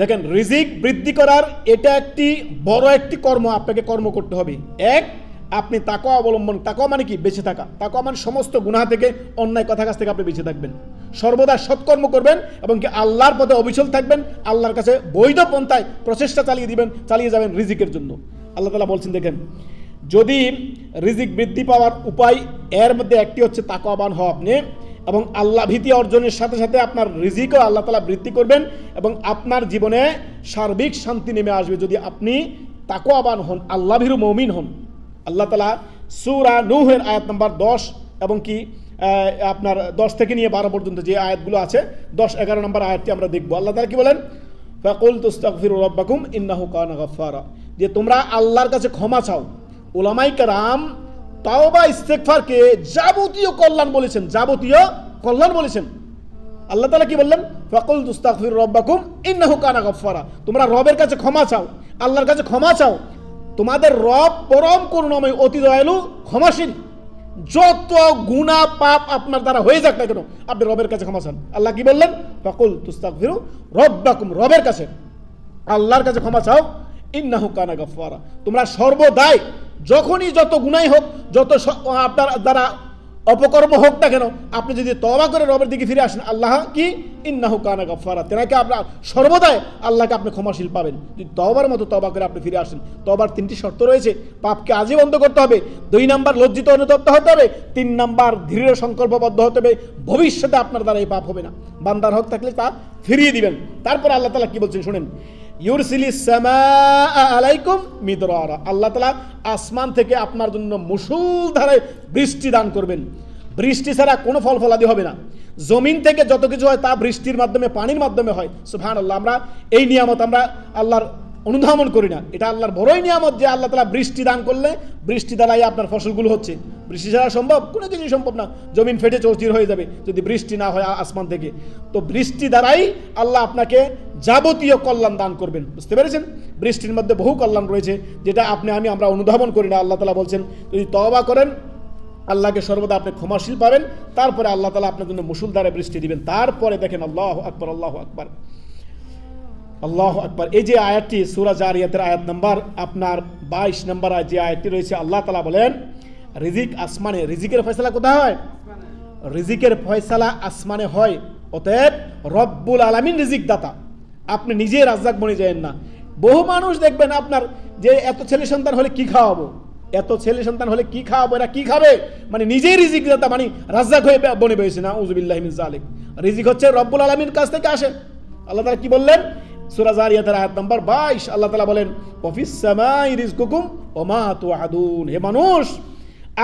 দেখেন, রিজিক বৃদ্ধি করার এটা একটি বড় একটি কর্ম, আপনাকে কর্ম করতে হবে। এক, আপনি তাকওয়া অবলম্বন, তাকওয়া মানে কি? বেঁচে থাকা। তাকওয়া মানে সমস্ত গুনাহ থেকে, অন্যায় কথা কাছ থেকে আপনি বেঁচে থাকবেন, সর্বদা সৎকর্ম করবেন এবং কি আল্লাহর পথে অবিচল থাকবেন, আল্লাহর কাছে বৈধ পন্থায় প্রচেষ্টা চালিয়ে যাবেন রিজিকের জন্য। আল্লাহ তাআলা বলছেন, দেখেন, যদি রিজিক বৃদ্ধি পাওয়ার উপায় এর মধ্যে একটি হচ্ছে তাকওয়াবান হওয়া আপনি, এবং আল্লাহ ভীতি অর্জনের সাথে সাথে আপনার রিজিকও আল্লাহ তাআলা বৃদ্ধি করবেন এবং আপনার জীবনে সার্বিক শান্তি নেমে আসবে যদি আপনি তাকওয়াবান হন, আল্লাহ ভীরু মুমিন হন। আল্লাহ তাআলা সূরা নূহের আয়াত নাম্বার 10 এবং কি আপনার 10 থেকে নিয়ে 12 পর্যন্ত যে আয়াতগুলো আছে, 10-11 নম্বর আয়াতটি আমরা দেখব। আল্লাহ তাআলা কি বলেন? ফাকুলতু আস্তাগফিরু রাব্বাকুম ইন্নাহু কানা গাফফারা, যে তোমরা আল্লাহর কাছে ক্ষমা চাও। উলামায়ে কেরাম তাওবা ইস্তেগফারকে যাবতীয় কল্যাণ বলেছেন, যাবতীয় কল্যাণ বলেছেন। আল্লাহ তাআলা কি বললেন? ফাকুলতু আস্তাগফিরু রাব্বাকুম ইন্নাহু কানা গাফফারা, তোমরা রবের কাছে ক্ষমা চাও, আল্লাহর কাছে ক্ষমা চাও। তোমাদের রব পরম করুণাময়, অতি দয়ালু, ক্ষমাশীল। যত গুনাহ পাপ আপনার দ্বারা হয়ে যাক না কেন, আপনি রবের কাছে ক্ষমা চান। আল্লাহ কি বললেন? ফাকুলতু আস্তাগফিরু রাব্বাকুম, রবের কাছে, আল্লাহর কাছে ক্ষমা চাও। ইন্নাহু কানা গাফফারা, তোমরা সর্বদাই যখনই যত গুনাহ হোক, যত আপনার দ্বারা অপকর্ম হোক না কেন, আপনি যদি তওবা করে রবের দিকে ফিরে আসেন, আল্লাহ কি? ইন্নাহু কানা গাফফারা, তেনাকে আপনার সর্বদাই আল্লাহকে আপনি ক্ষমাশীল পাবেন যদি তওবার মতো তওবা করে আপনি ফিরে আসেন। তওবার 3টি শর্ত রয়েছে। পাপকে আজই বন্ধ করতে হবে, 2 নাম্বার লজ্জিত অনুতপ্ত হতে হবে, 3 নাম্বার দৃঢ় সংকল্পবদ্ধ হতে হবে ভবিষ্যতে আপনার দ্বারা এই পাপ হবে না। বান্দার হক থাকলে তা ফিরিয়ে দিবেন। তারপর আল্লাহ তাআলা কি বলছেন শুনেন, ইউরসিলিস সামাআ আলাইকুম মিদরারা, আল্লাহ তাআলা আসমান থেকে আপনার জন্য মুষলধারে বৃষ্টি দান করবেন। বৃষ্টি ছাড়া কোনো ফল ফলাদি হবে না। জমিন থেকে যত কিছু হয় তা বৃষ্টির মাধ্যমে, পানির মাধ্যমে হয়। সুবহানাল্লাহ, আমরা এই নিয়ামত আমরা আল্লাহর অনুধাবন করি না। এটা আল্লাহর বড়ই নিয়ামত যে আল্লাহ তাআলা বৃষ্টি দান করলে বৃষ্টি দ্বারাই আপনার ফসলগুলো হচ্ছে। বৃষ্টি ছাড়া সম্ভব? কোনো কিছুই সম্ভব না। জমিন ফেটে চৌচির হয়ে যাবে যদি বৃষ্টি না হয় আসমান থেকে। তো বৃষ্টি দ্বারাই আল্লাহ আপনাকে যাবতীয় কল্যাণ দান করবেন। বুঝতে পেরেছেন? বৃষ্টির মধ্যে বহু কল্যাণ রয়েছে যেটা আমরা অনুধাবন করি না। আল্লাহ তাআলা বলছেন, যদি তওবা করেন আল্লাহকে সর্বদা আপনি ক্ষমাশীল পাবেন, তারপরে আল্লাহ তাআলা আপনার জন্য মুষলধারে বৃষ্টি দিবেন। তারপরে দেখেন, আল্লাহু আকবার, আল্লাহু আকবার, আল্লাহু আকবার। এই যে আয়াতটি সূরা জারিয়াতের আয়াত নাম্বার আপনার 22 নম্বর যে আয়াতটি রয়েছে, আল্লাহ তাআলা বলেন রিজিক আসমানে। রিজিকের ফয়সালা কোথায় হয়? রিজিকের ফয়সালা আসমানে হয়। অতএব রব্বুল আলামিন রিজিক দাতা, আপনি নিজে রাজ্জাক বনে যাবেন না। বহু মানুষ দেখবেন আপনার যে এত ছেলে সন্তান হলে কি খাওয়াবো, এত ছেলে সন্তান হলে কি খাওয়াবো, এরা কি খাবে, মানে নিজেই রিজিক দাতা, মানে রাজ্জাক হয়ে বনে বেরিয়েছে। নাউযুবিল্লাহি মিন যালিক। রিজিক হচ্ছে রব্বুল আলামিনের কাছ থেকে আসে। আল্লাহ তাআলা কি বললেন? সূরা জারিয়াতের আয়াত নাম্বার 22, আল্লাহ তাআলা বলেন, ওয়াফিস সামাই রিজকুকুম ওয়া মা তুআদুন, হে মানুষ,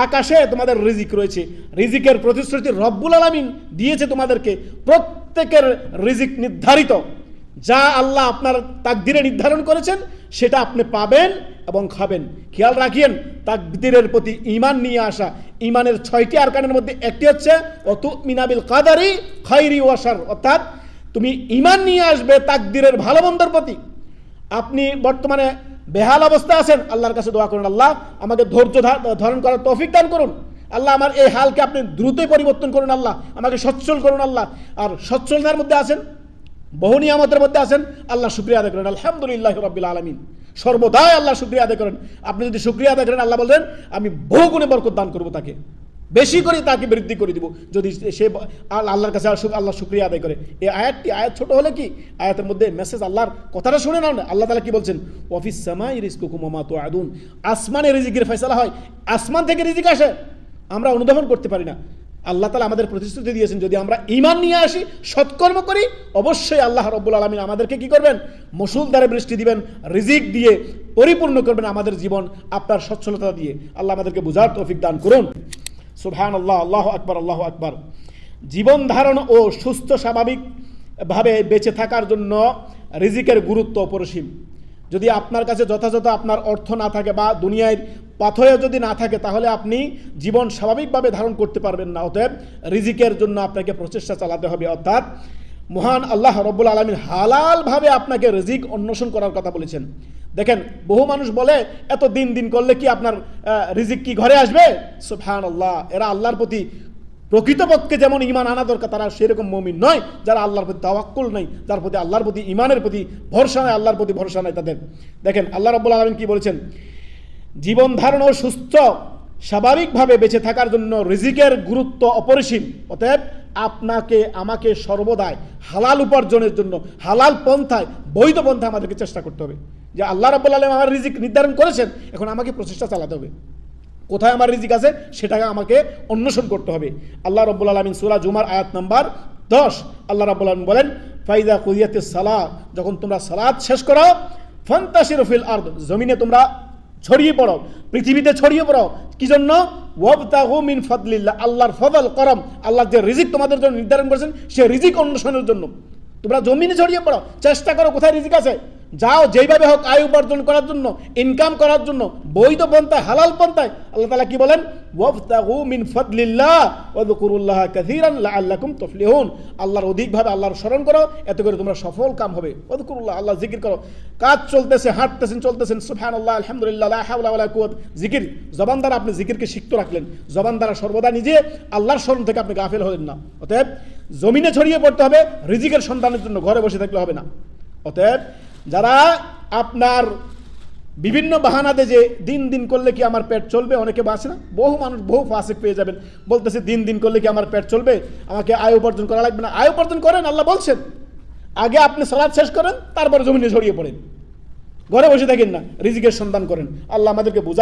আকাশে তোমাদের রিজিক রয়েছে। রিজিকের প্রতিশ্রুতি রব্বুল আলামিন দিয়েছে তোমাদেরকে। প্রত্যেকের রিজিক নির্ধারিত, যা আল্লাহ আপনার তাকদিরে নির্ধারণ করেছেন সেটা আপনি পাবেন এবং খাবেন। খেয়াল রাখিয়েন, তাকদিরের প্রতি ঈমান নিয়ে আসা। ঈমানের 6টি আরকানের মধ্যে একটি হচ্ছে ওয়াতুমিনা বিল কাদারি খাইরি ওয়া শার, অর্থাৎ তুমি ঈমান নিয়ে আসবে তাকদিরের ভালো মন্দর প্রতি। আপনি বর্তমানে বেহাল অবস্থা আছেন, আল্লাহর কাছে দোয়া করুন, আল্লাহ আমাকে ধৈর্য ধারণ করার তৌফিক দান করুন। আল্লাহ আমার এই হালকে আপনি দ্রুতই পরিবর্তন করুন, আল্লাহ আমাকে সচ্ছল করুন। আল্লাহ, আর সচ্ছলতার মধ্যে আছেন, বহু নিয়ামতের মধ্যে আছেন, আল্লাহ শুকরিয়া আদায় করেন, আলহামদুলিল্লাহি রাব্বিল আলামিন। সর্বদাই আল্লাহ শুকরিয়া আদায় করেন। আপনি যদি শুকরিয়া আদায় করেন, আল্লাহ বলেন আমি বহু গুণে বরকত দান করবো, তাকে বেশি করে তাকে বৃদ্ধি করে দিব যদি সে আল্লাহর কাছে আল্লাহ শুকরিয়া আদায় করে। এই আয়াত ছোট হলে কি, আয়াতের মধ্যে মেসেজ, আল্লাহর কথাটা শুনে নাও না। আল্লাহ তাআলা কি বলছেন? ওয়াফিস সামাই রিজকুকুম ওয়া মা তুআদুন, আসমানে রিজিকের ফয়সালা হয়, আসমান থেকে রিজিক আসে, আমরা অনুধাবন করতে পারি না। আল্লাহ তাআলা আমাদের প্রতিশ্রুতি দিয়েছেন, যদি আমরা ঈমান নিয়ে আসি, সৎকর্ম করি, অবশ্যই আল্লাহ রাব্বুল আলামিন আমাদেরকে কি করবেন? মুষলধারে বৃষ্টি দিবেন, রিজিক দিয়ে পরিপূর্ণ করবেন আমাদের জীবন আপনার সচ্ছলতা দিয়ে। আল্লাহ আমাদেরকে বুঝার তৌফিক দান করুন। সুবহানাল্লাহ, আল্লাহু আকবার, আল্লাহু আকবার। জীবন ধারণ ও সুস্থ স্বাভাবিকভাবে বেঁচে থাকার জন্য রিজিকের গুরুত্ব অপরিসীম। যদি আপনার কাছে যথাযথ আপনার অর্থ না থাকে বা দুনিয়ায় পাথেয় যদি না থাকে, তাহলে আপনি জীবন স্বাভাবিকভাবে ধারণ করতে পারবেন না। অতএব রিজিকের জন্য আপনাকে প্রচেষ্টা চালাতে হবে। অর্থাৎ মহান আল্লাহ রাব্বুল আলামিন হালালভাবে আপনাকে রিজিক অন্বেষণ করার কথা বলেছেন। দেখেন, বহু মানুষ বলে এত দিন করলে কি আপনার রিজিক কি ঘরে আসবে? সুবহানাল্লাহ, এরা আল্লাহর প্রতি প্রকৃতপক্ষে যেমন ঈমান আনা দরকার তারা সেরকম মুমিন নয়, যারা আল্লাহর প্রতি তাওয়াক্কুল নাই, যার প্রতি আল্লাহর প্রতি ঈমানের প্রতি ভরসা নাই, আল্লাহর প্রতি ভরসা নাই তাদের। দেখেন আল্লাহ রাব্বুল আলামিন কি বলেছেন, জীবন ধারণ ও সুস্থ স্বাভাবিকভাবে বেঁচে থাকার জন্য রিজিকের গুরুত্ব অপরিসীম। অতএব আপনাকে আমাকে সর্বদাই হালাল উপার্জনের জন্য হালাল পন্থায়, বৈধ পন্থায় আমাদেরকে চেষ্টা করতে হবে। যে আল্লাহ রাব্বুল আলামিন আমার রিজিক নির্ধারণ করেছেন, এখন আমাকে প্রচেষ্টা চালাতে হবে, কোথায় আমার রিজিক আছে সেটাকে আমাকে অন্বেষণ করতে হবে। আল্লাহ রাব্বুল আলামিন সূরা জুমার আয়াত নাম্বার 10 আল্লাহ রাব্বুল আলামিন বলেন, ফাইদা কুদিয়াতিস সালাহ, যখন তোমরা সালাত শেষ করো, ফান্তাশিরু ফিল আরদ, জমিনে তোমরা ছড়িয়ে পড়ো, পৃথিবীতে ছড়িয়ে পড়ো। কি জন্য? ওয়াবতাগু মিন ফাদলিল্লাহ, আল্লাহর ফজল করম, আল্লাহ যে রিজিক তোমাদের জন্য নির্ধারণ করেছেন সে রিজিক অন্বেষণের জন্য তোমরা জমিনে ছড়িয়ে পড়ো, চেষ্টা করো কোথায় রিজিক আছে, যাও যেইভাবে হোক আয় উপার্জন করার জন্য, ইনকাম করার জন্য বৈধ পন্থায়, হালাল পন্থায়। আল্লাহ তাআলা কি বলেন? ওয়াবতাগু মিন ফাদলিল্লাহ ওয়াযকুরুল্লাহা কাসীরান লাআল্লাকুম তুফলিহুন, আল্লাহর অধিকভাবে আল্লাহর স্মরণ করো, এতে করে তোমরা সফল কাম হবে। ওয়াযকুরুল্লাহ, আল্লাহ জিকির করো, কাজ চলতেছে, হাঁটতেছেন, চলতেছেন, সুবহানাল্লাহ, আলহামদুলিল্লাহ, লা হাওলা ওয়ালা কুওয়াত, জিকির জবান দ্বারা আপনি জিকিরকে সিক্ত রাখলেন, জবান দ্বারা সর্বদা নিজে আল্লাহর স্মরণ থেকে আপনি গাফেল হলেন না। অতএব জমিনে ছড়িয়ে পড়তে হবে রিজিকের সন্ধানের জন্য, ঘরে বসে থাকলে হবে না। অতএব যারা আপনার বিভিন্ন বাহানাতে যে দিন দিন করলে কি আমার পেট চলবে, অনেকে বাসে না, বহু মানুষ, বহু ফাসিক পেয়ে যাবেন বলতেছে দিন দিন করলে কি আমার পেট চলবে, আমাকে আয় উপার্জন করা লাগবে না। আয় উপার্জন করেন, আল্লাহ বলছেন, আগে আপনি সালাত শেষ করেন, তারপরে জমিনে ছড়িয়ে পড়েন, ঘরে বসে থাকেন না, রিজিকের সন্ধান করেন। আল্লাহ আমাদেরকে বুঝা